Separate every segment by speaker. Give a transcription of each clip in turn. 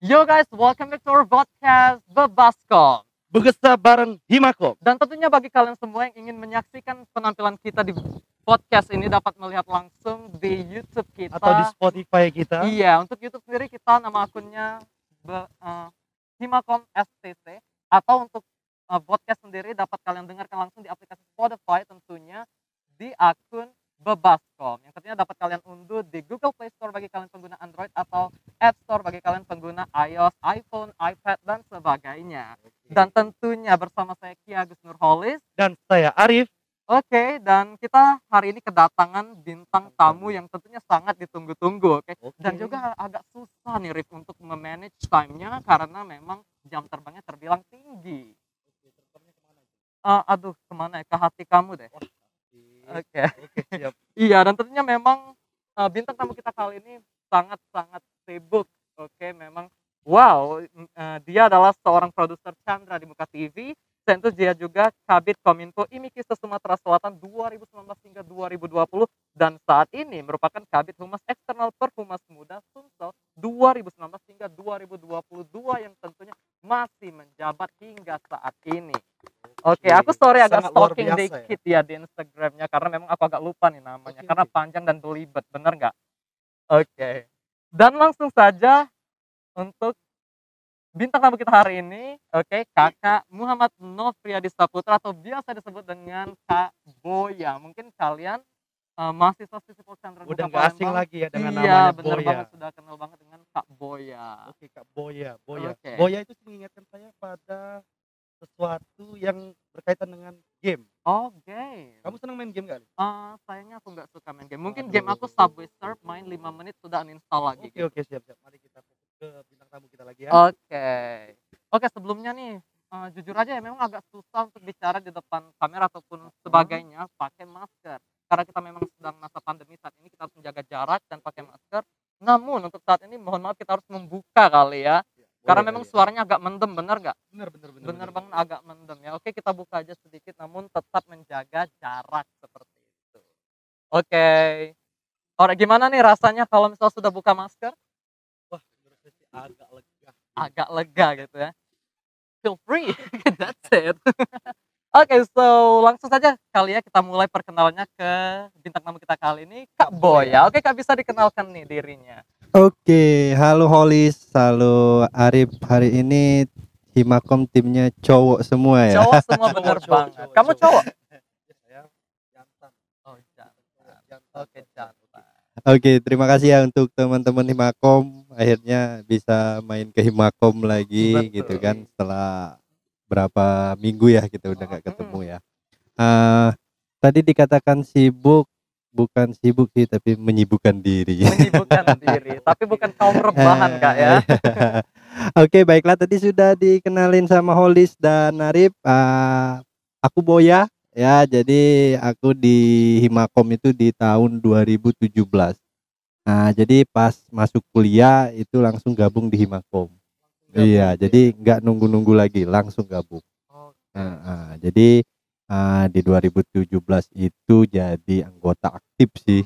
Speaker 1: Yo guys, welcome back to our podcast Bebaskom.
Speaker 2: Begesa bareng Himako.
Speaker 1: Dan tentunya bagi kalian semua yang ingin menyaksikan penampilan kita di podcast ini dapat melihat langsung di YouTube kita.
Speaker 2: Atau di Spotify kita.
Speaker 1: Iya, untuk YouTube sendiri kita nama akunnya Himakom STC. Atau untuk podcast sendiri dapat kalian dengarkan langsung di aplikasi Spotify tentunya di akun Bebaskom yang tentunya dapat kalian unduh di Google Play Store bagi kalian pengguna Android atau App Store bagi kalian pengguna iOS, iPhone, iPad dan sebagainya. Dan tentunya bersama saya Ki Agus Nurholis
Speaker 2: Dan saya Arif.
Speaker 1: Oke, dan kita hari ini kedatangan bintang tamu yang tentunya sangat ditunggu-tunggu, oke. Dan juga agak susah nih Rif untuk memanage time-nya karena memang jam terbangnya terbilang tinggi. Aduh, kemana ya? Ke hati kamu deh. Oke.
Speaker 2: Siap.
Speaker 1: Iya, dan tentunya memang bintang tamu kita kali ini sangat-sangat sibuk. Oke, memang wow, dia adalah seorang produser Chandra di Muka TV. Tentu dia juga Kabid Kominfo IMIKI Sumatera Selatan 2019 hingga 2020 dan saat ini merupakan Kabid Humas Eksternal Perhumas Muda Sumsel 2019 hingga 2022 yang tentunya masih menjabat hingga saat ini. Oke, aku sorry agak
Speaker 2: Sangat luar
Speaker 1: stalking
Speaker 2: biasa
Speaker 1: dikit ya di Instagramnya karena memang aku agak lupa nih namanya karena panjang dan belibet, bener nggak? Oke. Dan langsung saja untuk bintang tamu kita hari ini, oke, Kakak Muhammad Nofriyadi Saputra atau biasa disebut dengan Kak Boya. Mungkin kalian mahasiswa Sisipol Chandra
Speaker 2: Udah
Speaker 1: Muka
Speaker 2: nggak asing
Speaker 1: Palembang.
Speaker 2: lagi ya dengan
Speaker 1: Iya,
Speaker 2: namanya
Speaker 1: bener
Speaker 2: Boya.
Speaker 1: banget sudah kenal banget dengan Kak Boya.
Speaker 2: Oke, Kak Boya.
Speaker 1: Oke.
Speaker 2: Boya itu mengingatkan saya pada sesuatu yang berkaitan dengan game.
Speaker 1: Oh, game.
Speaker 2: Kamu senang main game nggak?
Speaker 1: Sayangnya aku nggak suka main game. Mungkin game aku Subway Surf main 5 menit sudah uninstall lagi.
Speaker 2: Oke, siap. Mari kita fokus ke bintang tamu kita lagi ya.
Speaker 1: Oke. Oke, sebelumnya nih, jujur aja ya memang agak susah untuk bicara di depan kamera ataupun sebagainya pakai masker. Karena kita memang sedang masa pandemi saat ini kita harus menjaga jarak dan pakai masker. Namun untuk saat ini mohon maaf kita harus membuka kali ya. Karena memang suaranya agak mendem, bener nggak? Bener banget agak mendem ya. Oke, kita buka aja sedikit namun tetap menjaga jarak seperti itu. Oke. Ora gimana nih rasanya kalau misalnya sudah buka masker?
Speaker 2: Wah, menurut saya sih agak lega.
Speaker 1: Agak lega gitu ya. Feel free. That's it. Oke, so langsung saja kali ya kita mulai perkenalannya ke bintang tamu kita kali ini, Kak Boya. Oke, Kak bisa dikenalkan nih dirinya.
Speaker 3: Oke, halo Holis, halo Arif. Hari ini Himakom timnya cowok semua ya.
Speaker 1: Cowok semua bener banget. Kamu cowok?
Speaker 2: Saya jantan.
Speaker 1: Oh, jantan. Oke, jantan.
Speaker 3: Oke, terima kasih ya untuk teman-teman Himakom. Akhirnya bisa main ke Himakom lagi
Speaker 2: Betul.
Speaker 3: gitu kan setelah berapa minggu ya kita udah gak ketemu ya. Tadi dikatakan sibuk, bukan sibuk sih tapi menyibukkan diri.
Speaker 1: Menyibukkan diri, tapi bukan kaum rebahan Kak ya.
Speaker 3: Oke, baiklah tadi sudah dikenalin sama Holis dan Arif. Aku Boya ya, jadi aku di Himakom itu di tahun 2017. Nah, jadi pas masuk kuliah itu langsung gabung di Himakom. Iya, jadi nggak nunggu-nunggu lagi, langsung gabung. Jadi di 2017 itu jadi anggota aktif sih.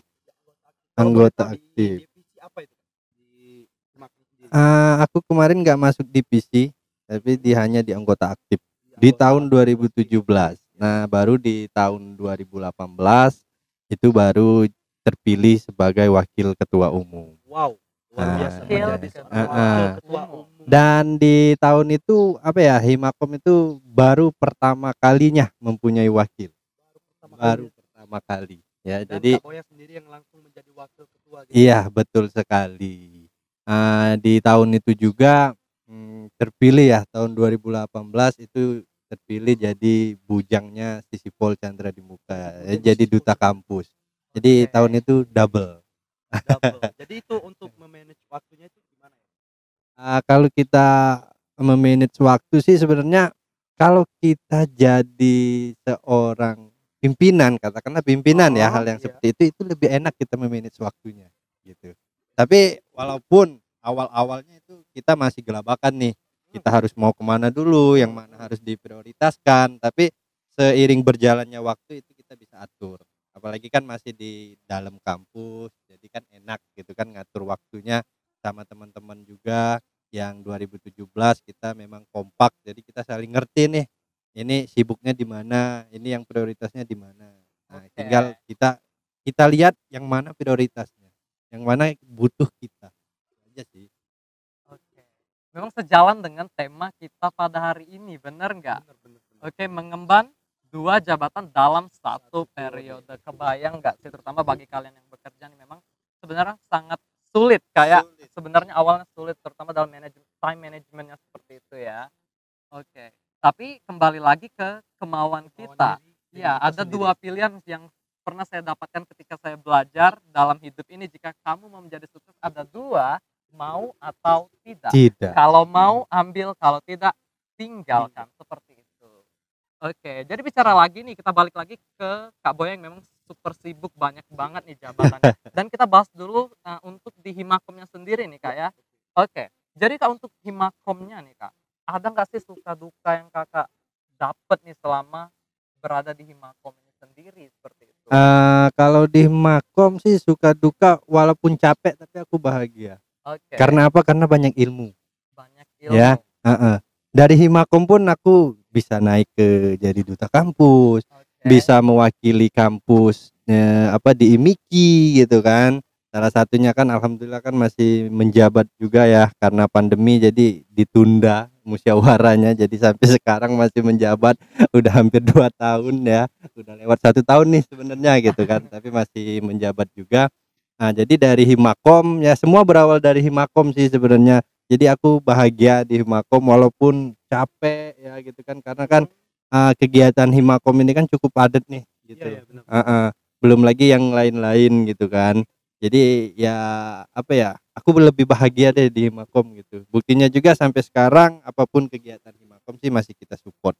Speaker 3: Anggota aktif.
Speaker 2: Divisi apa itu? Di Himakom sendiri.
Speaker 3: Aku kemarin nggak masuk divisi, tapi hanya di anggota aktif di tahun 2017. Nah, baru di tahun 2018 itu baru terpilih sebagai wakil ketua umum.
Speaker 2: Wow, luar biasa.
Speaker 1: Wakil
Speaker 2: menjadi seorang
Speaker 3: ketua
Speaker 2: wakil ketua umum.
Speaker 3: Dan di tahun itu apa ya, Himakom itu baru pertama kalinya mempunyai wakil. Baru pertama kali. Ya,
Speaker 2: Dan
Speaker 3: jadi
Speaker 2: Kak Boya sendiri yang langsung menjadi wakil ketua gitu.
Speaker 3: iya, betul sekali. Di tahun itu juga terpilih ya, tahun 2018 itu terpilih jadi bujangnya Sisipol Chandra di Muka. Jadi duta kampus. Jadi tahun itu double.
Speaker 2: Jadi itu untuk memanage waktunya itu gimana ya?
Speaker 3: Kalau kita memanage waktu sih sebenarnya kalau kita jadi seorang pimpinan, katakanlah pimpinan ya, hal yang
Speaker 2: Iya.
Speaker 3: seperti itu lebih enak kita memanage waktunya gitu. Tapi walaupun awal-awalnya itu kita masih gelabakan nih, kita harus mau kemana dulu, yang mana harus diprioritaskan, tapi seiring berjalannya waktu itu kita bisa atur. Apalagi kan masih di dalam kampus, jadi kan enak gitu kan ngatur waktunya sama teman-teman juga. yang 2017 kita memang kompak, jadi kita saling ngerti nih, ini sibuknya di mana, ini yang prioritasnya di mana. Nah,
Speaker 1: Oke.
Speaker 3: tinggal kita lihat yang mana prioritasnya, yang mana butuh kita. Itu aja sih.
Speaker 1: Oke. Memang sejalan dengan tema kita pada hari ini, bener nggak?
Speaker 2: Bener.
Speaker 1: Oke, mengemban 2 jabatan dalam satu periode. Kebayang nggak sih, terutama bagi kalian yang bekerja nih, memang sebenarnya sangat sulit, kayak
Speaker 3: Sulit.
Speaker 1: sebenarnya awalnya sulit, terutama dalam time managementnya seperti itu ya. Oke, tapi kembali lagi ke kemauan kita. Ya, ada 2 pilihan yang pernah saya dapatkan ketika saya belajar dalam hidup ini. Jika kamu mau menjadi sukses, ada 2, mau atau tidak.
Speaker 3: Tidak.
Speaker 1: Kalau mau ambil, kalau tidak tinggalkan, seperti itu. Oke, jadi bicara lagi nih, kita balik lagi ke Kak Boy yang memang super sibuk, banyak banget nih jabatannya. Dan kita bahas dulu untuk di Himakomnya sendiri nih Kak ya. Oke, jadi Kak untuk Himakomnya nih Kak, ada nggak sih suka duka yang Kakak dapet nih selama berada di Himakom ini sendiri seperti itu?
Speaker 3: Kalau di Makom sih suka duka walaupun capek tapi aku bahagia.
Speaker 1: Oke,
Speaker 3: Karena apa? Karena banyak ilmu.
Speaker 1: banyak ilmu.
Speaker 3: Ya. Heeh. Dari Himakom pun aku bisa naik ke jadi duta kampus,
Speaker 1: Oke.
Speaker 3: bisa mewakili kampus apa di IMIKI gitu kan. Salah satunya kan alhamdulillah kan masih menjabat juga ya, karena pandemi jadi ditunda musyawarahnya, jadi sampai sekarang masih menjabat. Udah hampir 2 tahun ya, udah lewat 1 tahun nih sebenarnya gitu kan, tapi masih menjabat juga. Nah, jadi dari Himakom ya, semua berawal dari Himakom sih sebenarnya. Jadi aku bahagia di Himakom walaupun capek ya gitu kan, karena kan kegiatan Himakom ini kan cukup padat nih gitu.
Speaker 2: Iya, benar.
Speaker 3: Belum lagi yang lain-lain gitu kan. Jadi ya apa ya, aku lebih bahagia deh di Himakom gitu. Buktinya juga sampai sekarang apapun kegiatan Himakom sih masih kita support.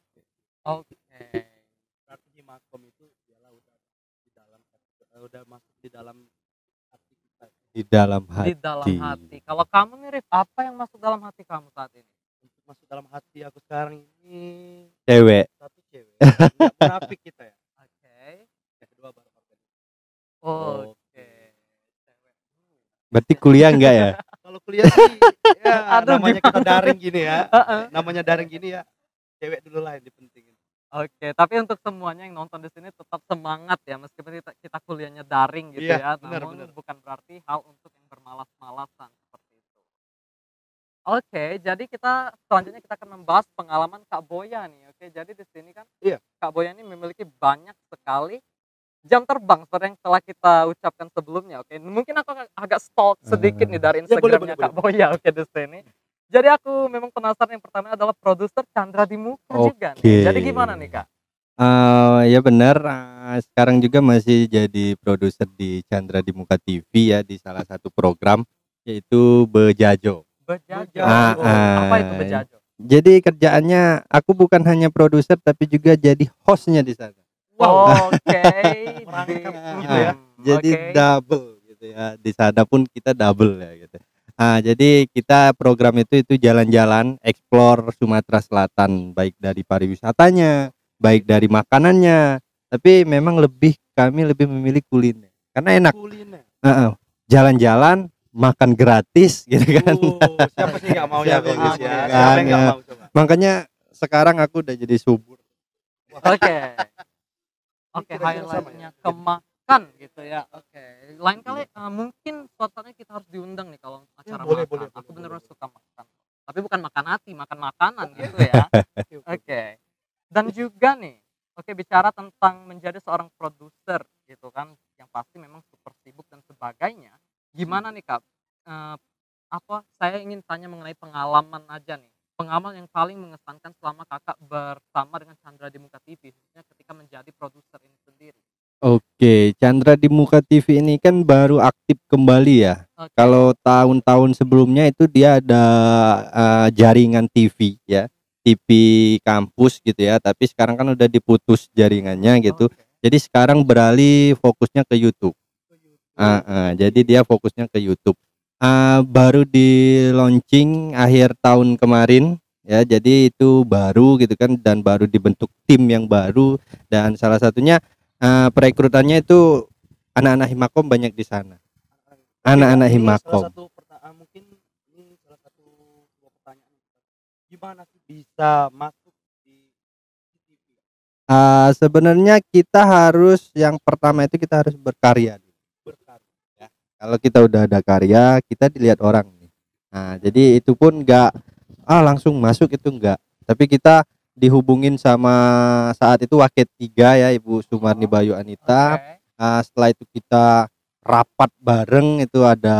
Speaker 1: Oke.
Speaker 2: Berarti Himakom itu ialah udah masuk di dalam hati kita.
Speaker 3: Di dalam
Speaker 1: Di dalam
Speaker 3: hati.
Speaker 1: hati. Kalau kamu nih Rif, apa yang masuk dalam hati kamu saat ini?
Speaker 2: Untuk masuk dalam hati aku sekarang ini
Speaker 3: Cewek.
Speaker 2: satu cewek. Enggak munafik kita ya.
Speaker 1: Oke.
Speaker 2: Yang kedua baru organisasi.
Speaker 1: Oke. Cewek.
Speaker 3: Berarti kuliah enggak ya?
Speaker 2: Kalau kuliah sih ya
Speaker 1: Aduh,
Speaker 2: namanya kita
Speaker 1: gimana?
Speaker 2: daring gini ya.
Speaker 1: Heeh.
Speaker 2: Namanya daring gini ya. Cewek dulu lah yang dipentingin.
Speaker 1: Oke, tapi untuk semuanya yang nonton di sini tetap semangat ya, meskipun kita kuliahnya daring gitu
Speaker 2: Iya,
Speaker 1: ya,
Speaker 2: benar,
Speaker 1: namun
Speaker 2: benar.
Speaker 1: bukan berarti hal untuk yang bermalas-malasan seperti itu. Oke, jadi kita selanjutnya kita akan membahas pengalaman Kak Boya nih. Oke, jadi di sini kan
Speaker 2: Iya.
Speaker 1: Kak Boya ini memiliki banyak sekali jam terbang seperti yang telah kita ucapkan sebelumnya. Oke, mungkin aku agak stalk sedikit nih dari
Speaker 2: Ya, boleh,
Speaker 1: Instagramnya
Speaker 2: boleh,
Speaker 1: Kak Boya. Oke, di sini. Jadi aku memang penasaran, yang pertama adalah produser Chandra di Muka juga nih.
Speaker 3: Oke.
Speaker 1: Jadi gimana nih Kak?
Speaker 3: Ya benar, sekarang juga masih jadi produser di Chandra di Muka TV ya, di salah satu program yaitu Bejajo.
Speaker 1: Bejajo.
Speaker 3: Ah,
Speaker 1: Apa itu Bejajo?
Speaker 3: Jadi kerjaannya aku bukan hanya produser tapi juga jadi hostnya di sana.
Speaker 1: Oke.
Speaker 2: Merangkap
Speaker 1: Di-
Speaker 2: gitu ya.
Speaker 3: Jadi
Speaker 1: Oke.
Speaker 3: double gitu ya. Di sana pun kita double ya gitu. Jadi kita program itu jalan-jalan explore Sumatera Selatan, baik dari pariwisatanya, baik dari makanannya. Tapi memang kami lebih memilih kuliner karena enak.
Speaker 2: Kuliner.
Speaker 3: Jalan-jalan, makan gratis gitu kan.
Speaker 2: Siapa sih nggak mau ya
Speaker 3: Siapa
Speaker 2: bagus
Speaker 3: yang
Speaker 2: ya?
Speaker 3: nggak
Speaker 2: Siapa yang nggak
Speaker 3: mau?
Speaker 2: mau coba?
Speaker 3: Makanya sekarang aku udah jadi subur.
Speaker 1: Oke. Oke,
Speaker 2: Kira-kira sama
Speaker 1: highlightnya
Speaker 2: ya?
Speaker 1: kemakan gitu ya. Oke. Lain kali mungkin suatu saatnya kita harus diundang nih kalau acara
Speaker 2: boleh,
Speaker 1: makan.
Speaker 2: boleh,
Speaker 1: Aku
Speaker 2: boleh,
Speaker 1: beneran
Speaker 2: boleh.
Speaker 1: suka makan. Tapi bukan makan hati, makan makanan gitu ya. Oke. Dan juga nih, oke, bicara tentang menjadi seorang produser gitu kan, yang pasti memang super sibuk dan sebagainya. Gimana nih Kak? Saya ingin tanya mengenai pengalaman aja nih. Pengalaman yang paling mengesankan selama Kakak bersama dengan Chandra di Muka TV, khususnya ketika menjadi produser ini sendiri.
Speaker 3: Oke, Chandra di Muka TV ini kan baru aktif kembali ya.
Speaker 1: Oke.
Speaker 3: Kalau tahun-tahun sebelumnya itu dia ada jaringan TV ya, TV kampus gitu ya. Tapi sekarang kan udah diputus jaringannya gitu.
Speaker 1: Oke.
Speaker 3: Jadi sekarang beralih fokusnya ke YouTube. Jadi dia fokusnya ke YouTube. Baru di launching akhir tahun kemarin ya. Jadi itu baru gitu kan, dan baru dibentuk tim yang baru, dan salah satunya perekrutannya itu anak-anak Himakom banyak di sana. Anak-anak
Speaker 2: Ini
Speaker 3: Himakom.
Speaker 2: Mungkin ini salah satu sebuah gimana sih bisa masuk di TV?
Speaker 3: Sebenarnya kita harus yang pertama itu kita harus berkarya dulu.
Speaker 2: Berkarya.
Speaker 3: Ya. Kalau kita udah ada karya, kita dilihat orang nih. Nah, jadi itu pun enggak langsung masuk itu enggak. Tapi kita dihubungin sama saat itu Waket 3 ya Ibu Sumarni Bayu Anita.
Speaker 1: Oke.
Speaker 3: Setelah itu kita rapat bareng, itu ada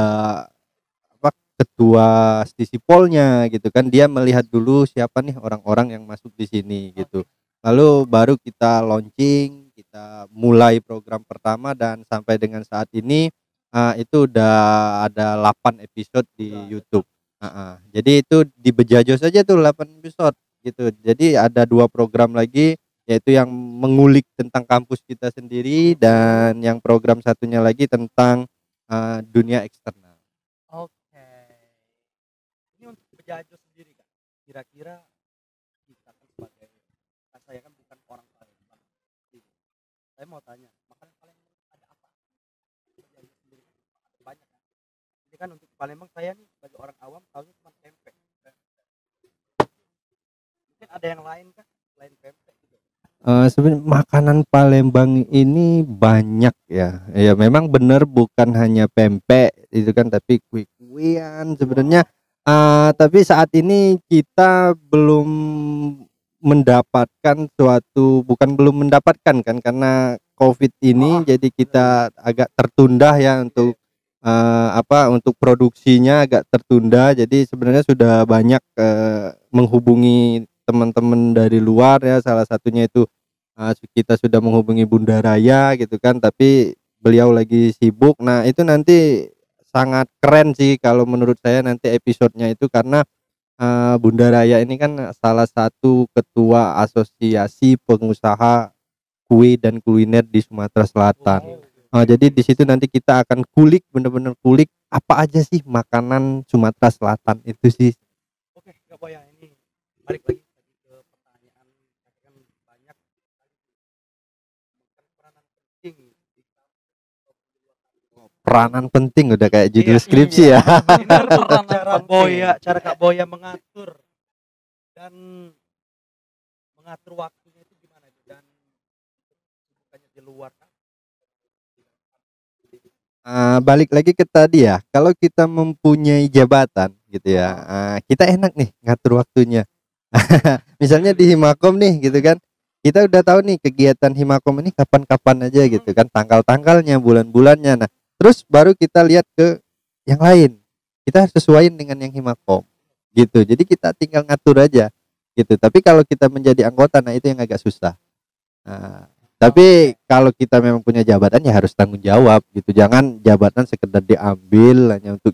Speaker 3: apa ketua Stisipolnya gitu kan, dia melihat dulu siapa nih orang-orang yang masuk di sini gitu. Lalu baru kita launching, kita mulai program pertama dan sampai dengan saat ini itu udah ada 8 episode di YouTube. Jadi itu di Bejajo saja tuh 8 episode gitu. Jadi ada 2 program lagi, yaitu yang mengulik tentang kampus kita sendiri dan yang program satunya lagi tentang dunia eksternal.
Speaker 1: Oke.
Speaker 2: Ini untuk Bejajo sendiri kan, kira-kira kita kan sebagai, saya kan bukan orang Palembang. Saya mau tanya, makanan Palembang ada apa? Bejajo sendiri kan ada banyak kan. Ini kan untuk Palembang saya nih sebagai orang awam tahunya cuma pempek. Mungkin ada yang lain kan selain pempek gitu.
Speaker 3: Sebenarnya makanan Palembang ini banyak ya. Ya memang benar bukan hanya pempek itu kan, tapi kue-kuean sebenarnya. Tapi saat ini kita belum mendapatkan belum mendapatkan kan karena COVID ini, jadi kita agak tertunda ya untuk untuk produksinya agak tertunda. Jadi sebenarnya sudah banyak menghubungi teman-teman dari luar ya, salah satunya itu kita sudah menghubungi Bunda Raya gitu kan, tapi beliau lagi sibuk. Nah itu nanti sangat keren sih kalau menurut saya nanti episodenya itu, karena Bunda Raya ini kan salah satu ketua asosiasi pengusaha kue dan kuliner di Sumatera Selatan. Jadi di situ nanti kita akan kulik, bener-bener kulik apa aja sih makanan Sumatera Selatan itu sih.
Speaker 2: Oke, nggak boya, ini balik lagi tadi ke pertanyaan, kan banyak peranan penting di
Speaker 3: Peranan penting udah kayak judul
Speaker 2: Iya,
Speaker 3: skripsi ya.
Speaker 1: Benar, peranan
Speaker 2: cara
Speaker 1: penting.
Speaker 2: cara Kak Boya mengatur dan mengatur waktunya itu gimana itu, dan bukannya di luar kan?
Speaker 3: Balik lagi ke tadi ya, kalau kita mempunyai jabatan gitu ya, kita enak nih ngatur waktunya. Misalnya di Himakom nih gitu kan, kita udah tahu nih kegiatan Himakom ini kapan-kapan aja gitu kan, tanggal-tanggalnya, bulan-bulannya. Nah terus baru kita lihat ke yang lain, kita sesuaiin dengan yang Himakom gitu, jadi kita tinggal ngatur aja gitu. Tapi kalau kita menjadi anggota, nah itu yang agak susah. Tapi kalau kita memang punya jabatan ya harus tanggung jawab gitu. Jangan jabatan sekedar diambil hanya untuk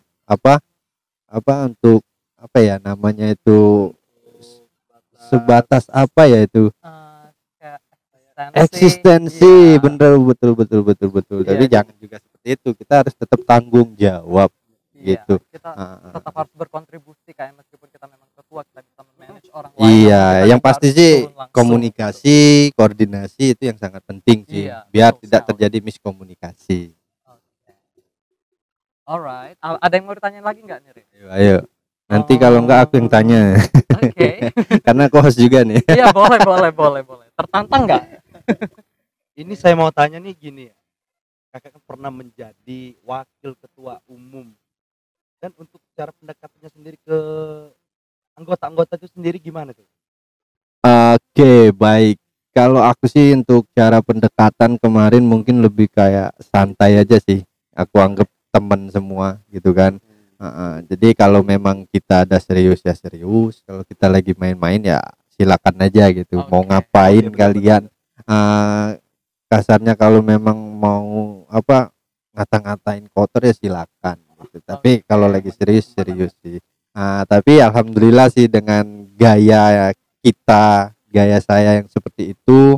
Speaker 3: untuk apa ya namanya itu, sebatas apa ya itu,
Speaker 1: Kayak
Speaker 3: eksistensi.
Speaker 1: Iya.
Speaker 3: Bener, betul.
Speaker 1: Iya,
Speaker 3: Tapi jangan juga seperti itu, kita harus tetap tanggung jawab
Speaker 1: Iya,
Speaker 3: gitu.
Speaker 1: kita
Speaker 3: Ah,
Speaker 1: tetap harus berkontribusi, kayak meskipun kita memang ketua, kita bisa manage orang lain.
Speaker 3: Iya,
Speaker 1: kita
Speaker 3: yang
Speaker 1: juga
Speaker 3: pasti
Speaker 1: harus
Speaker 3: sih
Speaker 1: turun langsung.
Speaker 3: komunikasi, koordinasi itu yang sangat penting sih,
Speaker 1: Iya,
Speaker 3: biar
Speaker 1: betul
Speaker 3: tidak
Speaker 1: sekali.
Speaker 3: terjadi miskomunikasi.
Speaker 1: Oke. Alright, ada yang mau ditanyain lagi nggak nih, Rin?
Speaker 3: Ayo. Nanti kalau enggak aku yang tanya.
Speaker 1: Oke.
Speaker 3: Karena aku host juga nih.
Speaker 1: Iya, boleh. Tertantang nggak?
Speaker 2: Ini saya mau tanya nih gini ya, kakak kan pernah menjadi wakil ketua umum, dan untuk cara pendekatannya sendiri ke anggota-anggota itu sendiri gimana tuh?
Speaker 3: Oke, baik. Kalau aku sih untuk cara pendekatan kemarin mungkin lebih kayak santai aja sih. Aku anggap teman semua gitu kan. Jadi kalau memang kita ada serius ya serius, kalau kita lagi main-main ya silakan aja gitu. Mau
Speaker 1: Oke.
Speaker 3: ngapain
Speaker 2: Oke,
Speaker 3: kalian? Kasarnya kalau memang mau ngata-ngatain kotor ya silakan gitu. Tapi kalau lagi serius sih. Tapi alhamdulillah sih dengan gaya gaya saya yang seperti itu,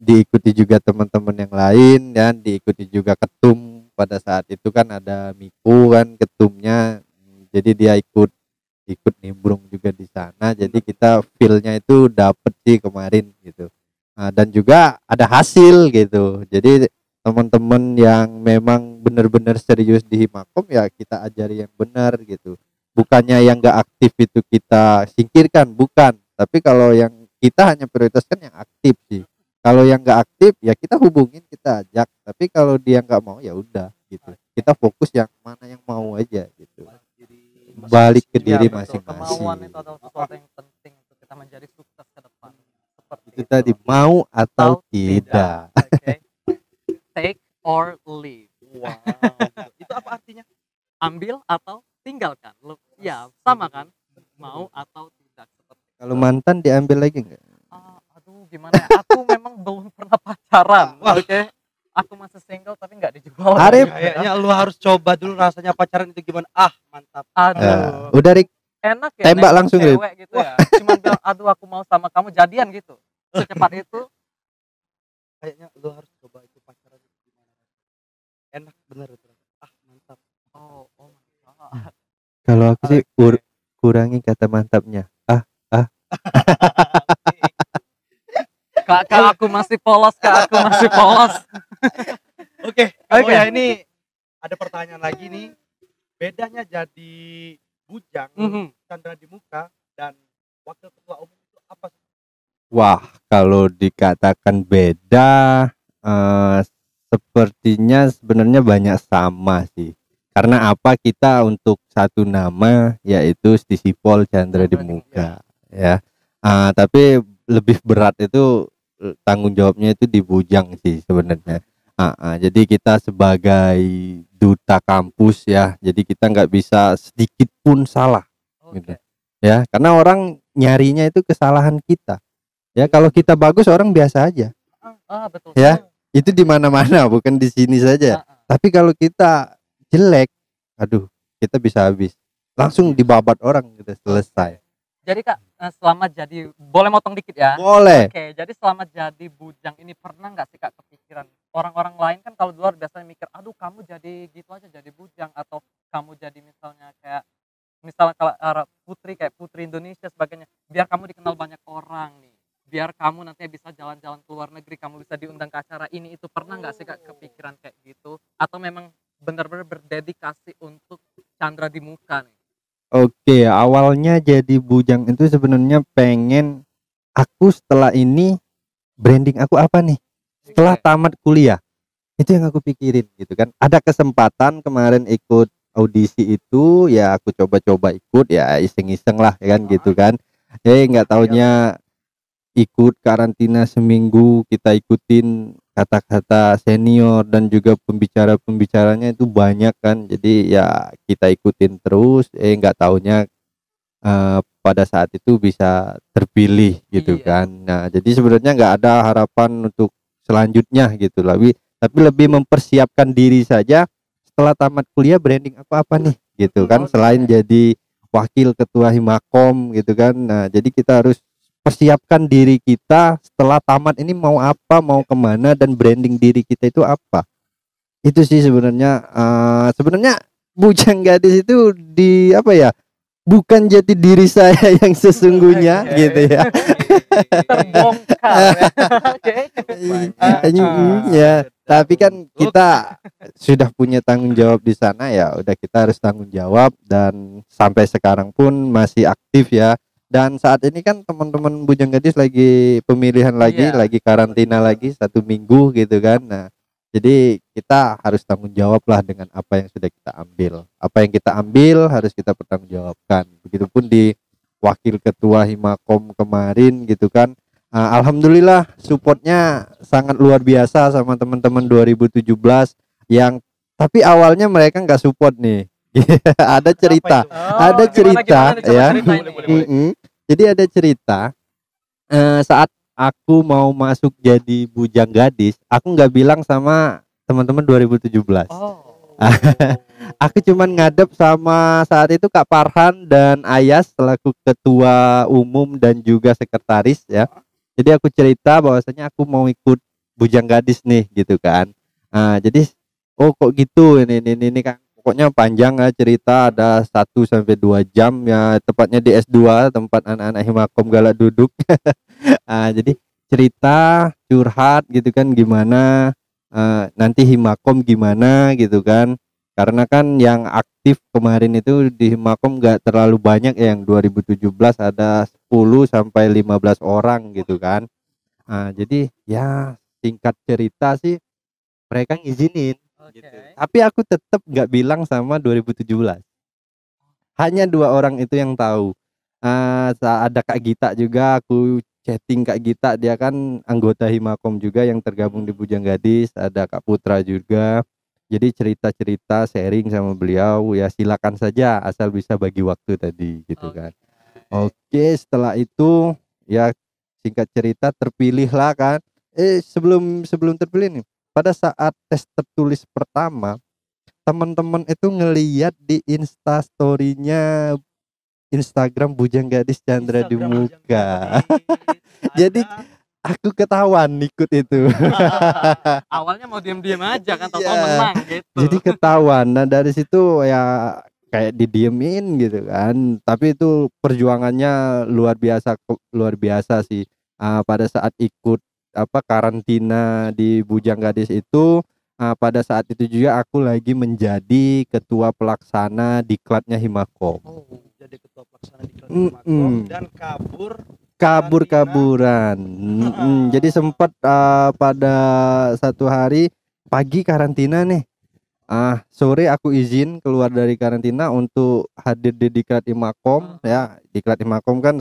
Speaker 3: diikuti juga teman-teman yang lain dan diikuti juga ketum. Pada saat itu kan ada Miku kan ketumnya, jadi dia ikut nimbrung juga di sana, jadi kita feel-nya itu dapet sih kemarin gitu. Dan juga ada hasil gitu, jadi teman-teman yang memang benar-benar serius di Himakom ya kita ajari yang benar gitu. Bukannya yang nggak aktif itu kita singkirkan, bukan. Tapi kalau yang kita hanya prioritaskan yang aktif sih. Kalau yang nggak aktif ya kita hubungin, kita ajak. Tapi kalau dia nggak mau ya udah gitu. Kita fokus yang mana yang mau aja gitu. Balik ke
Speaker 1: Iya,
Speaker 3: diri
Speaker 1: betul.
Speaker 3: masing-masing.
Speaker 1: Kemauan itu adalah sesuatu yang penting untuk kita menjadi sukses ke depan. Seperti
Speaker 3: Itu tadi mau atau tidak.
Speaker 1: Oke. Take or leave.
Speaker 2: Wow. Itu apa artinya?
Speaker 1: Ambil atau tinggalkan. Ya, sama kan? Mau atau tidak seperti itu.
Speaker 3: Kalau mantan diambil lagi nggak?
Speaker 1: Aduh, gimana ya? Aku memang belum pernah pacaran. Oke. Aku masih single tapi nggak dijual.
Speaker 3: Arif.
Speaker 2: Kayaknya lu harus coba dulu rasanya pacaran itu gimana. Mantap.
Speaker 1: Aduh.
Speaker 3: Udah Rik,
Speaker 1: Enak ya
Speaker 3: tembak
Speaker 1: nembak
Speaker 3: langsung, Rip.
Speaker 1: cewek gitu ya. Cuman bilang, aduh aku mau sama kamu, jadian gitu. Secepat itu.
Speaker 2: Kayaknya lu harus coba itu pacaran itu gimana. Enak bener itu. Mantap.
Speaker 1: Oh my god.
Speaker 3: kalau aku sih kurangi kata mantapnya.
Speaker 1: Kak, aku masih polos, Kak. Aku masih polos.
Speaker 2: Oke,
Speaker 1: Oke.
Speaker 2: ya ini ada pertanyaan lagi nih. Bedanya jadi bujang, Chandra di muka dan wakil ketua umum itu apa sih?
Speaker 3: Wah, kalau dikatakan beda, sepertinya sebenarnya banyak sama sih. Karena apa, kita untuk satu nama yaitu Stisipol Chandra di muka, ya. Tapi lebih berat itu tanggung jawabnya itu di Bujang sih sebenarnya. Jadi kita sebagai duta kampus ya, jadi kita nggak bisa sedikit pun salah, gitu. Ya, karena orang nyarinya itu kesalahan kita. Ya, kalau kita bagus orang biasa aja.
Speaker 1: Betul.
Speaker 3: Ya, itu di mana-mana, bukan di sini saja. Tapi kalau kita jelek, aduh, kita bisa habis. Langsung dibabat orang, kita selesai.
Speaker 1: Jadi Kak, selama jadi, boleh motong dikit ya?
Speaker 3: Boleh.
Speaker 1: Oke, jadi selama jadi bujang ini pernah nggak sih Kak kepikiran, orang-orang lain kan kalau di luar biasanya mikir, aduh kamu jadi gitu aja jadi bujang, atau kamu jadi misalnya kalau putri kayak putri Indonesia sebagainya, biar kamu dikenal banyak orang nih, biar kamu nanti bisa jalan-jalan ke luar negeri, kamu bisa diundang ke acara ini itu, pernah nggak sih Kak kepikiran kayak gitu, atau memang benar-benar berdedikasi untuk Chandra di muka nih?
Speaker 3: Oke, awalnya jadi bujang itu sebenarnya pengen aku setelah ini branding aku apa nih? Setelah tamat kuliah. Itu yang aku pikirin gitu kan. Ada kesempatan kemarin ikut audisi itu, ya aku coba-coba ikut, ya iseng-iseng lah ya kan gitu kan. Nggak taunya ikut karantina seminggu, kita ikutin kata-kata senior dan juga pembicaranya itu banyak kan, jadi ya kita ikutin terus, nggak taunya pada saat itu bisa terpilih gitu kan. Nah, jadi sebenarnya nggak ada harapan untuk selanjutnya gitu, tapi lebih mempersiapkan diri saja setelah tamat kuliah, branding aku apa nih gitu kan, selain jadi wakil ketua Himakom gitu kan. Nah, jadi kita harus persiapkan diri kita setelah tamat ini mau apa, mau kemana, dan branding diri kita itu apa. Itu sih sebenarnya. Sebenarnya Bujang Gadis itu bukan jati diri saya yang sesungguhnya gitu ya.
Speaker 1: Terbongkar
Speaker 3: ya. Tapi kan kita sudah punya tanggung jawab di sana, ya udah kita harus tanggung jawab, dan sampai sekarang pun masih aktif ya. Dan saat ini kan teman-teman Bujang Gadis lagi pemilihan lagi karantina lagi 1 minggu gitu kan. Nah, jadi kita harus tanggung jawab lah dengan apa yang sudah kita ambil. Apa yang kita ambil harus kita pertanggungjawabkan. Begitupun di wakil ketua Himakom kemarin gitu kan. Alhamdulillah supportnya sangat luar biasa sama teman-teman 2017 yang, tapi awalnya mereka nggak support nih. Ada cerita,
Speaker 1: Gimana,
Speaker 3: ya.
Speaker 1: boleh.
Speaker 3: Jadi ada cerita, saat aku mau masuk jadi Bujang Gadis, aku nggak bilang sama teman-teman 2017. Aku cuman ngadep sama saat itu Kak Farhan dan Ayas selaku ketua umum dan juga sekretaris ya. Jadi aku cerita bahwasanya aku mau ikut Bujang Gadis nih gitu kan. Jadi kok gitu, ini kan pokoknya panjang lah cerita, ada 1 sampai 2 jam ya, tepatnya di S2 tempat anak-anak Himakom galak duduk. Jadi cerita curhat gitu kan, gimana nanti Himakom gimana gitu kan. Karena kan yang aktif kemarin itu di Himakom nggak terlalu banyak ya, yang 2017 ada 10 sampai 15 orang gitu kan. Jadi ya singkat cerita sih mereka ngizinin
Speaker 1: Oke.
Speaker 3: gitu. Tapi aku tetap nggak bilang sama 2017. Hanya 2 orang itu yang tahu. Ada Kak Gita juga, aku chatting Kak Gita, dia kan anggota Himakom juga yang tergabung di Bujang Gadis. Ada Kak Putra juga. Jadi cerita-cerita sharing sama beliau ya silakan saja asal bisa bagi waktu tadi gitu
Speaker 1: Oke.
Speaker 3: kan. Oke, setelah itu ya singkat cerita terpilihlah kan. Sebelum sebelum terpilih nih, pada saat tes tertulis pertama, teman-teman itu ngeliat di Insta story-nya Instagram Bujang Gadis Chandra di
Speaker 2: Instagram Bujang
Speaker 3: Muka.
Speaker 2: Gadis,
Speaker 3: Jadi
Speaker 2: ada.
Speaker 3: aku ketahuan ikut itu.
Speaker 1: Awalnya mau diem-diem aja kan, tahu-tahu
Speaker 3: Iya.
Speaker 1: menang gitu.
Speaker 3: Jadi ketahuan. Nah dari situ ya kayak didiemin gitu kan. Tapi itu perjuangannya luar biasa sih. Pada saat ikut karantina di Bujang Gadis itu, pada saat itu juga aku lagi menjadi ketua pelaksana diklatnya Himakom.
Speaker 2: Oh, jadi ketua pelaksana di
Speaker 3: Mm-mm.
Speaker 2: Himakom dan kabur
Speaker 3: Kabur-kaburan. Jadi sempat pada satu hari pagi karantina nih. Sore aku izin keluar dari karantina untuk hadir di Diklat Imakom ya. Diklat Imakom kan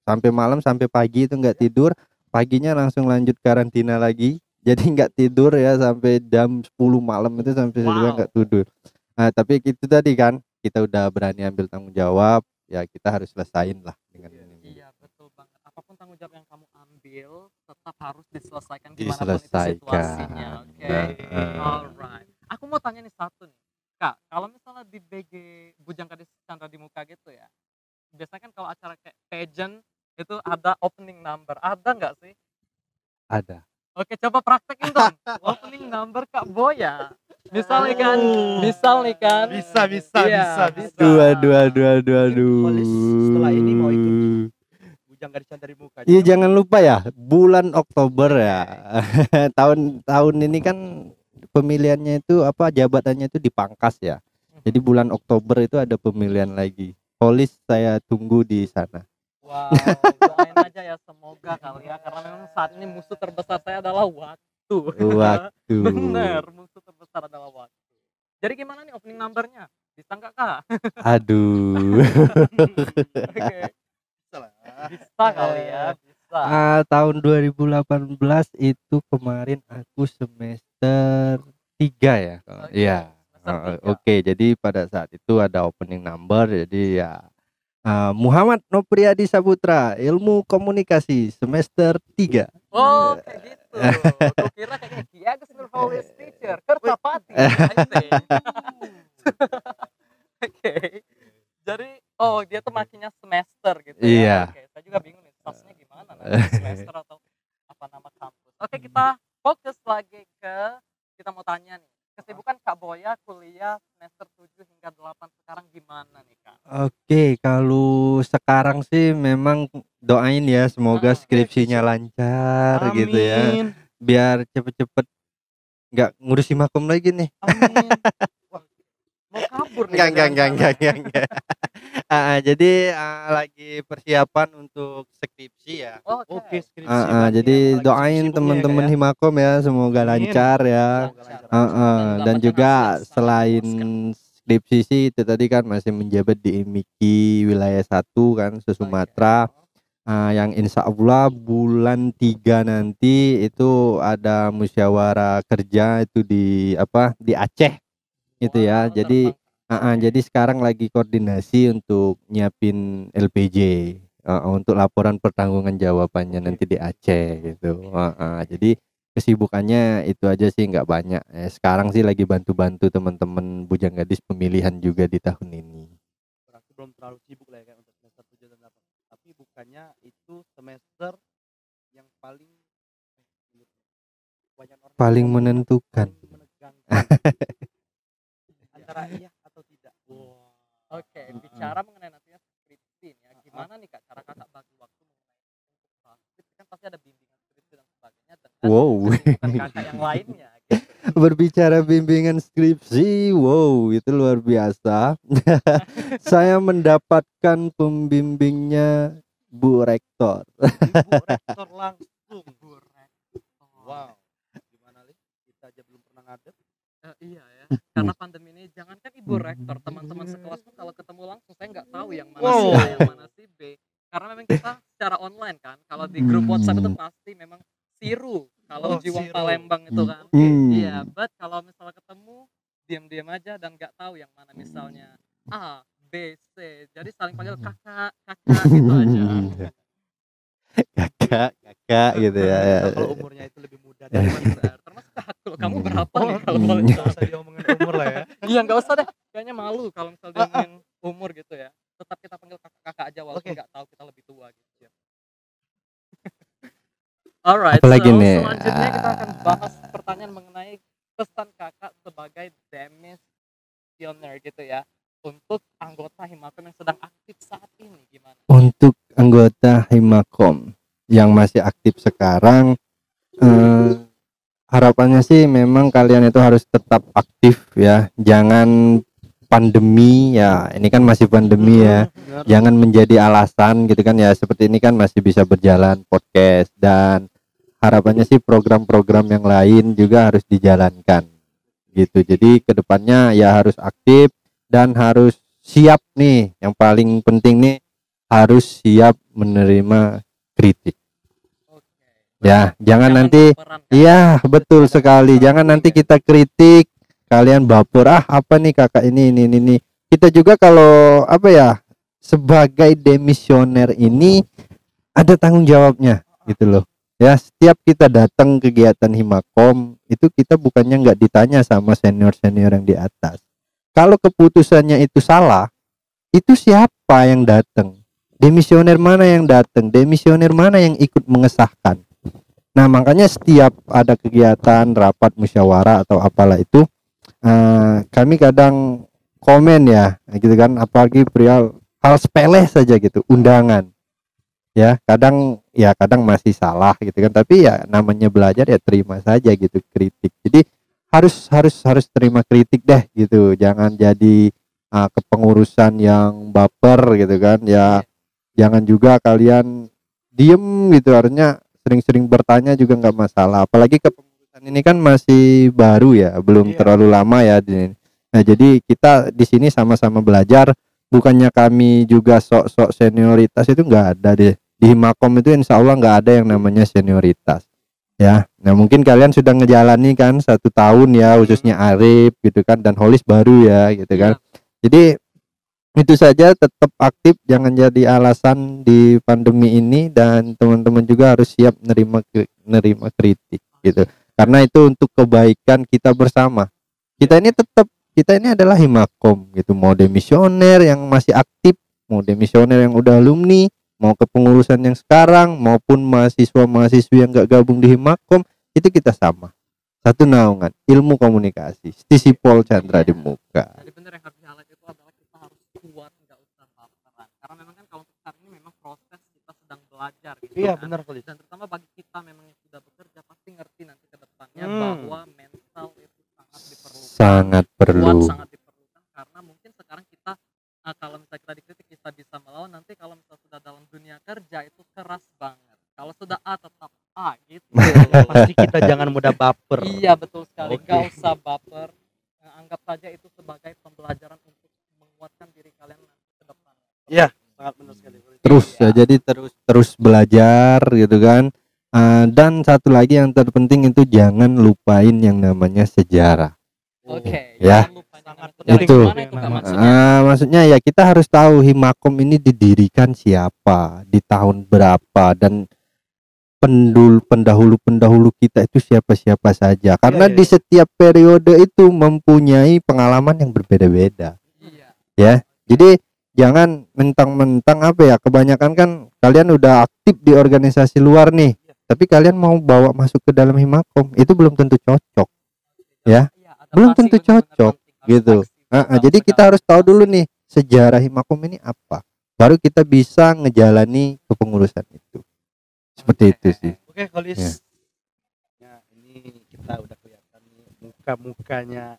Speaker 3: sampai malam, sampai pagi itu nggak tidur. Paginya langsung lanjut karantina lagi. Jadi nggak tidur ya sampai jam 10 malam itu, sampai juga nggak tidur. Tapi itu tadi kan kita udah berani ambil tanggung jawab, ya kita harus selesain lah dengan ini.
Speaker 1: Iya, betul banget. Apapun tanggung jawab yang kamu ambil tetap harus diselesaikan gimana pun itu
Speaker 3: Diselesaikan.
Speaker 1: situasinya. Oke.
Speaker 3: Nah,
Speaker 1: Alright. Aku mau tanya nih satu nih. Kak, kalau misalnya di BG Bujang Gadis Chandra di Muka gitu ya. Biasanya kan kalau acara kayak pageant itu ada opening number. Ada nggak sih?
Speaker 3: ada.
Speaker 1: Oke, coba praktekin dong. Opening number Kak Boya. Misal nih kan,
Speaker 2: Bisa,
Speaker 1: Iya,
Speaker 2: bisa.
Speaker 3: Aduh.
Speaker 2: Polis setelah ini mau ikut Bujang Gadis dari Muka.
Speaker 3: Iya,
Speaker 2: Jadi
Speaker 3: jangan lupa ya, bulan Oktober ya. Tahun ini kan pemilihannya itu jabatannya itu dipangkas ya. Jadi bulan Oktober itu ada pemilihan lagi. Polis saya tunggu di sana.
Speaker 1: Wow, doain aja ya semoga kali ya, karena memang saat ini musuh terbesar saya adalah waktu.
Speaker 3: Waktu.
Speaker 1: Bener, musuh terbesar adalah waktu. Jadi gimana nih opening numbernya? Bisa nggak Kak?
Speaker 3: Aduh.
Speaker 1: Oke,
Speaker 2: salah.
Speaker 1: bisa kali ya, bisa.
Speaker 3: Tahun 2018 itu kemarin aku semester 3 ya.
Speaker 1: Oke,
Speaker 3: Iya.
Speaker 1: semester 3.
Speaker 3: Oke, jadi pada saat itu ada opening number, jadi ya Muhammad Nopriadi Saputra, Ilmu Komunikasi semester 3.
Speaker 1: Oh, kayak gitu. Gue kira kayak Ki Agus Nurholis teacher, Kertapati. I think. Oke. Jadi, oh dia tuh makinnya semester gitu ya.
Speaker 3: Iya.
Speaker 1: Oke, saya juga bingung nih statusnya gimana nanti semester atau apa nama kampus. Oke, kita fokus lagi kita mau tanya nih. Kesibukan Kak Boya kuliah semester 7 hingga 8 sekarang gimana nih Kak?
Speaker 3: Oke, kalau sekarang sih memang doain ya semoga skripsinya lancar gitu ya.
Speaker 2: Amin.
Speaker 3: Biar cepet-cepet nggak ngurusi makom lagi nih.
Speaker 2: Amin. Wah, mau kabur nih.
Speaker 3: Enggak. Jadi lagi persiapan untuk skripsi ya.
Speaker 2: Oke, skripsi.
Speaker 3: Jadi
Speaker 2: apalagi
Speaker 3: doain
Speaker 2: sibuk-sibuknya
Speaker 3: teman-teman
Speaker 2: ya, Kak, ya.
Speaker 3: Himakom ya semoga
Speaker 2: Amin.
Speaker 3: lancar ya. Dan juga selain skripsi sih itu tadi kan masih menjabat di IMIKI wilayah 1 kan se-Sumatera. Yang insya Allah bulan 3 nanti itu ada musyawarah kerja itu di Aceh gitu ya. Jadi jadi sekarang lagi koordinasi untuk nyiapin LPJ untuk laporan pertanggungan jawabannya nanti di Aceh gitu. Jadi kesibukannya itu aja sih, nggak banyak. Sekarang sih lagi bantu-bantu teman-teman Bujang Gadis pemilihan juga di tahun ini.
Speaker 2: Berarti belum terlalu sibuk lah ya, Kak, untuk semester 7 dan 8. Tapi bukannya itu semester yang paling banyak orang
Speaker 3: Paling
Speaker 2: ngomong,
Speaker 3: menentukan.
Speaker 2: paling menegangkan. Antara iya atau tidak. Wow.
Speaker 1: Oke, bicara mengenai nantinya skripsi nih ya. Gimana nih Kak cara Kakak bagi waktu mengenai untuk skripsi? Kan pasti ada bimbingan skripsi dan sebagainya dengan
Speaker 3: Wow.
Speaker 1: kesibukan Kakak yang lainnya gitu.
Speaker 3: Berbicara bimbingan skripsi, wow, itu luar biasa. Saya mendapatkan pembimbingnya Bu Rektor.
Speaker 2: Ibu rektor langsung.
Speaker 1: Bu Rektor.
Speaker 2: Wow. Gimana Li? Kita aja belum pernah ngadep.
Speaker 1: Iya ya, karena pandemi ini jangankan ibu rektor, teman-teman sekelas pun kalau ketemu langsung saya nggak tahu yang mana si A, yang mana si B, karena memang kita secara online kan. Kalau di grup WhatsApp itu pasti memang siru kalau
Speaker 2: Oh,
Speaker 1: Jiwang
Speaker 2: siru.
Speaker 1: Palembang itu kan.
Speaker 3: Hmm.
Speaker 1: Iya, but kalau misalnya ketemu diam-diam aja dan nggak tahu yang mana misalnya A, B, C, jadi saling panggil kakak, kakak gitu aja.
Speaker 3: Kakak gitu ya.
Speaker 2: Kalau umurnya itu lebih muda dari
Speaker 1: Benar. Termasuk aku, kamu berapa nih kalau
Speaker 3: Hmm.
Speaker 1: boleh
Speaker 2: nggak
Speaker 1: tahu?
Speaker 2: usah diomongin umur lah ya.
Speaker 1: Iya nggak usah deh, kayaknya malu kalau misalnya diomongin umur gitu ya. Tetap kita panggil kakak-kakak aja walaupun
Speaker 2: Oke.
Speaker 1: nggak tahu kita lebih tua gitu ya. Alright,
Speaker 3: Apalagi
Speaker 1: so
Speaker 3: nih?
Speaker 1: selanjutnya kita akan bahas pertanyaan mengenai pesan kakak sebagai demisioner gitu ya untuk anggota Himakom yang sedang aktif saat ini gimana?
Speaker 3: Untuk anggota Himakom yang masih aktif sekarang, harapannya sih memang kalian itu harus tetap aktif ya. Jangan pandemi ya, ini kan masih pandemi ya.
Speaker 2: Benar.
Speaker 3: Jangan menjadi alasan gitu kan ya. Seperti ini kan masih bisa berjalan podcast, dan harapannya sih program-program yang lain juga harus dijalankan gitu. Jadi kedepannya ya harus aktif dan harus siap nih. Yang paling penting nih harus siap menerima kritik.
Speaker 1: Oke.
Speaker 3: Ya, jangan nanti
Speaker 1: baperan, kan?
Speaker 3: iya betul sekali. Jangan nanti kita kritik kalian baper, apa nih kakak ini. Kita juga kalau apa ya, sebagai demisioner ini ada tanggung jawabnya gitu loh. Ya, setiap kita datang kegiatan Himakom itu kita bukannya nggak ditanya sama senior-senior yang di atas. Kalau keputusannya itu salah, itu siapa yang datang? Demisioner mana yang datang? Demisioner mana yang ikut mengesahkan? Nah, makanya setiap ada kegiatan rapat musyawarah atau apalah itu, kami kadang komen ya, gitu kan, apalagi perihal hal sepele saja gitu, undangan. Ya, kadang masih salah gitu kan, tapi ya namanya belajar ya terima saja gitu kritik. Jadi harus terima kritik deh gitu. Jangan jadi kepengurusan yang baper gitu kan. Ya, jangan juga kalian diem gitu, harusnya sering-sering bertanya juga nggak masalah. Apalagi kepengurusan ini kan masih baru ya, belum
Speaker 2: Iya.
Speaker 3: terlalu lama ya. Nah, jadi kita di sini sama-sama belajar. Bukannya kami juga sok-sok senioritas, itu nggak ada deh. Di Himakom itu insya Allah nggak ada yang namanya senioritas. Ya, nah mungkin kalian sudah ngejalani kan 1 tahun ya, khususnya Arif gitu kan, dan Holis baru ya gitu kan. Jadi itu saja, tetap aktif, jangan jadi alasan di pandemi ini, dan teman-teman juga harus siap nerima kritik gitu. Karena itu untuk kebaikan kita bersama. Kita ini adalah Himakom gitu. Mau demisioner yang masih aktif, mau demisioner yang udah alumni, mau kepengurusan yang sekarang, maupun mahasiswa-mahasiswi yang gak gabung di Himakom, itu kita sama. Satu naungan, ilmu komunikasi. Stisipol Chandra di muka.
Speaker 1: Jadi bener yang harus di-highlight itu adalah kita harus kuat, nggak usah baperan. Karena memang kan kalau untuk saat ini memang proses kita sedang belajar gitu
Speaker 2: Iya,
Speaker 1: kan.
Speaker 2: benar kali.
Speaker 1: Dan terutama bagi kita memang yang sudah bekerja pasti ngerti nanti ke depannya
Speaker 2: Hmm.
Speaker 1: bahwa mental itu sangat diperlukan.
Speaker 3: Sangat
Speaker 1: Kuat
Speaker 3: perlu.
Speaker 1: sangat diperlukan karena mungkin sekarang kita kalau misalnya kita dikritik kita bisa melawan, nanti kalau misalnya sudah dalam dunia kerja itu keras banget. Kalau sudah A tetap A gitu.
Speaker 2: Pasti kita jangan mudah baper.
Speaker 1: Iya betul sekali,
Speaker 2: Oke.
Speaker 1: nggak usah baper. Anggap saja itu sebagai pembelajaran untuk menguatkan diri kalian nanti ke depan.
Speaker 2: Iya, sangat benar sekali.
Speaker 3: Terus
Speaker 1: Iya.
Speaker 3: ya, jadi terus belajar gitu kan. Dan satu lagi yang terpenting itu jangan lupain yang namanya sejarah.
Speaker 1: Oke,
Speaker 3: Ya.
Speaker 1: jangan lupa
Speaker 2: Sangat
Speaker 1: jangan
Speaker 2: penting
Speaker 1: dari
Speaker 3: itu.
Speaker 1: gimana itu Kak, maksudnya?
Speaker 3: Maksudnya ya kita harus tahu Himakom ini didirikan siapa, di tahun berapa, dan pendahulu kita itu siapa-siapa saja. Karena
Speaker 2: iya,
Speaker 3: di
Speaker 2: iya.
Speaker 3: setiap periode itu mempunyai pengalaman yang berbeda-beda.
Speaker 1: Iya.
Speaker 3: Ya, jadi jangan mentang-mentang apa ya, kebanyakan kan kalian udah aktif di organisasi luar nih, tapi kalian mau bawa masuk ke dalam Himakom, itu belum tentu cocok. Ya,
Speaker 1: Iya,
Speaker 3: belum
Speaker 1: adaptasi
Speaker 3: tentu
Speaker 1: benar-benar
Speaker 3: cocok,
Speaker 1: penting, harus
Speaker 3: gitu.
Speaker 1: fleksibel
Speaker 3: Jadi
Speaker 1: dalam
Speaker 3: kita
Speaker 1: segala
Speaker 3: harus tahu dulu
Speaker 1: situasi.
Speaker 3: nih sejarah Himakom ini apa, baru kita bisa ngejalani kepengurusan itu. Seperti itu sih.
Speaker 2: Oke, Kolis.
Speaker 3: Ya.
Speaker 2: Ya, ini kita udah kelihatan nih muka muka-mukanya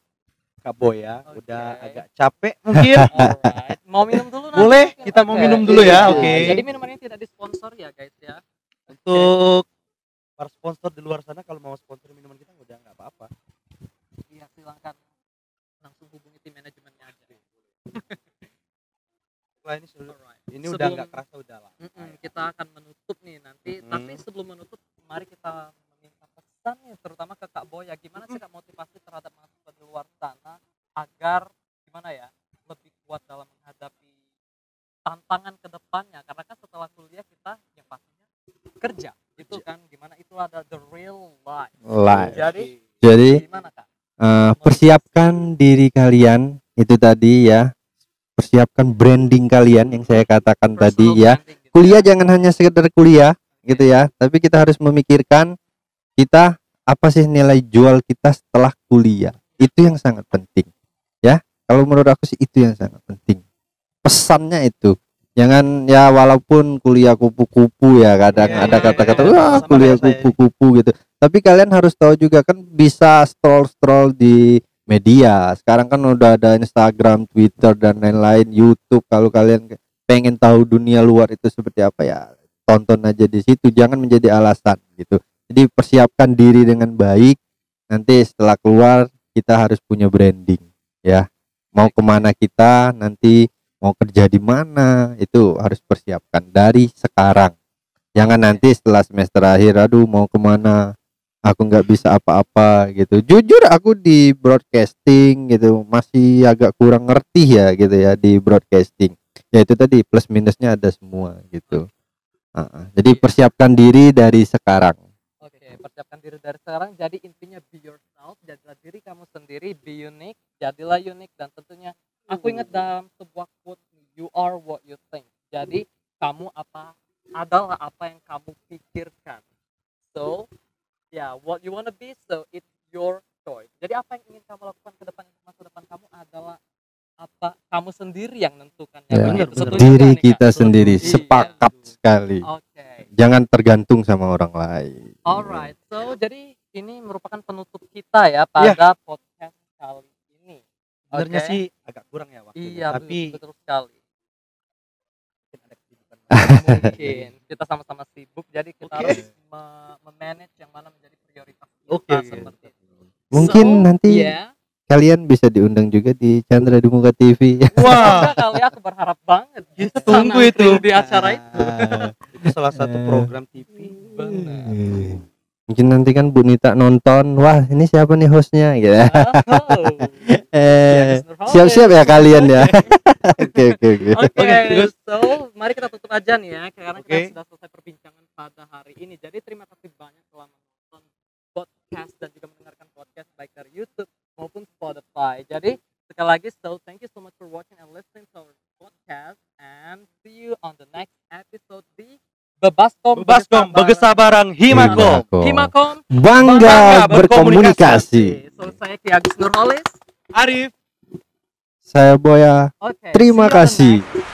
Speaker 2: Kak Boya
Speaker 1: Oke.
Speaker 2: udah agak capek mungkin.
Speaker 1: Alright. Mau minum dulu nanti
Speaker 2: Boleh,
Speaker 1: mungkin?
Speaker 2: kita mau
Speaker 1: Oke.
Speaker 2: minum dulu ya,
Speaker 1: Iya.
Speaker 2: oke.
Speaker 1: Jadi minuman ini tidak disponsor ya guys ya.
Speaker 2: Untuk para sponsor di luar sana kalau mau sponsor minuman kita udah nggak apa-apa.
Speaker 1: Iya, silakan langsung hubungi tim manajemennya aja.
Speaker 2: Wah, ini sudah
Speaker 1: Alright.
Speaker 2: ini udah
Speaker 1: Sebelum-
Speaker 2: nggak kerasa udah lah.
Speaker 1: Kita akan menutup nih nanti, tapi sebelum menutup mari kita meminta pesan nih terutama ke Kak Boya, gimana sih Kak motivasi terhadap mahasiswa di luar sana agar gimana ya lebih kuat dalam menghadapi tantangan ke depannya, karena kan setelah kuliah kita yang pastinya kerja itu kan, gimana itu ada the real life.
Speaker 3: Live.
Speaker 1: Jadi
Speaker 3: Jadi
Speaker 1: gimana Kak?
Speaker 3: persiapkan diri kalian itu tadi ya, persiapkan branding kalian yang saya katakan tadi
Speaker 1: Personal
Speaker 3: ya.
Speaker 1: branding gitu
Speaker 3: Kuliah jangan hanya sekedar kuliah gitu ya, tapi kita harus memikirkan kita apa sih nilai jual kita setelah kuliah. Itu yang sangat penting ya. Kalau menurut aku sih itu yang sangat penting, pesannya itu. Jangan ya, walaupun kuliah kupu-kupu ya, kadang
Speaker 2: Iya,
Speaker 3: ada
Speaker 2: iya,
Speaker 3: kata-kata
Speaker 2: iya.
Speaker 3: wah
Speaker 2: Sama
Speaker 3: kuliah
Speaker 2: kayak saya.
Speaker 3: kupu-kupu gitu, tapi kalian harus tahu juga kan bisa scroll di media. Sekarang kan udah ada Instagram, Twitter dan lain-lain, YouTube. Kalau kalian pengen tahu dunia luar itu seperti apa ya, tonton aja di situ, jangan menjadi alasan gitu. Jadi persiapkan diri dengan baik, nanti setelah keluar kita harus punya branding ya. Mau kemana kita nanti, mau kerja di mana, itu harus persiapkan dari sekarang. Jangan nanti setelah semester akhir, aduh mau kemana, aku nggak bisa apa-apa gitu. Jujur aku di broadcasting gitu masih agak kurang ngerti ya gitu ya di broadcasting. Ya itu tadi plus minusnya ada semua gitu. Jadi persiapkan diri dari sekarang.
Speaker 1: Oke, persiapkan diri dari sekarang. Jadi intinya be yourself, jadilah diri kamu sendiri, be unique, jadilah unik, dan tentunya aku ingat dalam sebuah quote, you are what you think. Jadi kamu adalah apa yang kamu pikirkan. So, what you wanna be, so it's your choice. Jadi apa yang ingin kamu lakukan ke depan, masa depan kamu adalah apa kamu sendiri yang menentukan.
Speaker 3: Ya,
Speaker 2: benar,
Speaker 1: Setuju
Speaker 2: benar.
Speaker 3: diri
Speaker 1: nggak nih, Kak?
Speaker 3: kita sendiri,
Speaker 1: Iya.
Speaker 3: sepakat sekali.
Speaker 1: Oke.
Speaker 3: Jangan tergantung sama orang lain.
Speaker 1: Alright, so jadi ini merupakan penutup kita ya pada podcast kali ini.
Speaker 2: Sebenarnya
Speaker 1: Oke.
Speaker 2: sih agak kurang ya waktunya.
Speaker 1: Iya,
Speaker 2: Tapi
Speaker 1: betul sekali.
Speaker 2: mungkin ada kesibukan.
Speaker 1: Mungkin kita sama-sama sibuk, jadi kita
Speaker 2: Oke.
Speaker 1: harus memanage yang mana menjadi prioritas kita
Speaker 2: Oke.
Speaker 1: seperti itu.
Speaker 3: Mungkin
Speaker 1: So,
Speaker 3: nanti
Speaker 1: ya,
Speaker 3: kalian bisa diundang juga di Chandra di Muka TV.
Speaker 2: Wah,
Speaker 1: semoga kali aku berharap banget bisa
Speaker 2: Tunggu itu.
Speaker 1: nampil di acara itu.
Speaker 2: itu salah satu program TV.
Speaker 1: Benar.
Speaker 3: Mungkin nanti kan Bu Nita nonton, wah ini siapa nih hostnya gitu.
Speaker 1: Oh.
Speaker 3: Siap-siap ya kalian ya. Oke.
Speaker 1: Oke,
Speaker 2: terus.
Speaker 1: so mari kita tutup aja nih ya, karena
Speaker 2: Oke.
Speaker 1: kita sudah selesai perbincangan pada hari ini. Jadi terima kasih banyak telah menonton podcast dan juga mendengarkan podcast baik dari YouTube maupun Spotify. Jadi sekali lagi, so thank you so much for watching and listening to our podcast, and see you on the next episode di Bebaskom
Speaker 2: Begesa barang Himakom.
Speaker 1: Himakom
Speaker 3: Bangga
Speaker 2: Bangga
Speaker 3: berkomunikasi.
Speaker 1: So saya Ki Agus Nurholis.
Speaker 2: Arif.
Speaker 3: Saya Boya.
Speaker 1: Oke,
Speaker 3: Terima
Speaker 1: see you on the
Speaker 3: kasih.
Speaker 1: next